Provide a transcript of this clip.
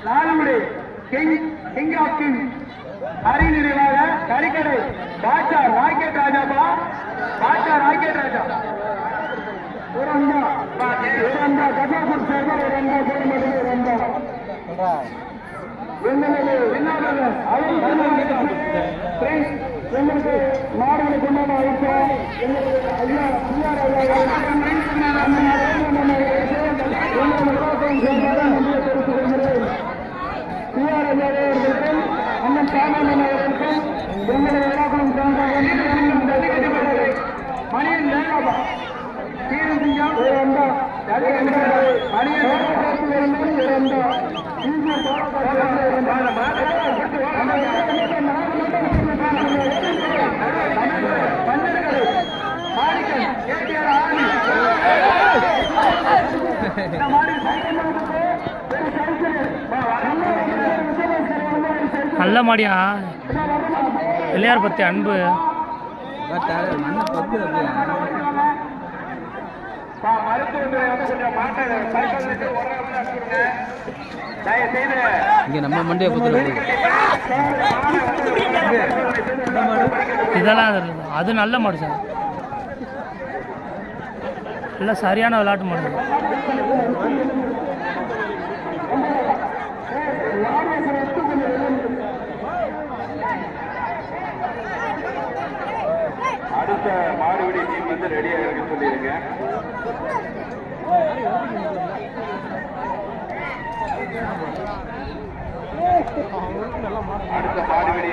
Lalgudi king of king Hari நினைவாக கறிக்கடை Batcha rocket Rajappa Batcha rocket Raja Kasapur சேர்ந்த எங்களுக்கு மாடுகளை கொண்டாட அழைப்போம். எங்களுக்கு ஐயா அண்ணன் சாமன் அவர்களுக்கும் எங்களுடைய விழாக்களும் மணியன் ஜெயபாபா சீரசிங்கம் நல்ல மாடியா பிள்ளையார் பத்தி அன்பு இங்க நம்ம மண்டியை இதெல்லாம் அது நல்ல மாடு சார், நல்ல சரியான விளையாட்டு மாடு. அடுத்த மாடுபிடி டீம் வந்து ரெடியாக இருக்க சொல்லியிருக்கேன். அடுத்த மாடுபிடி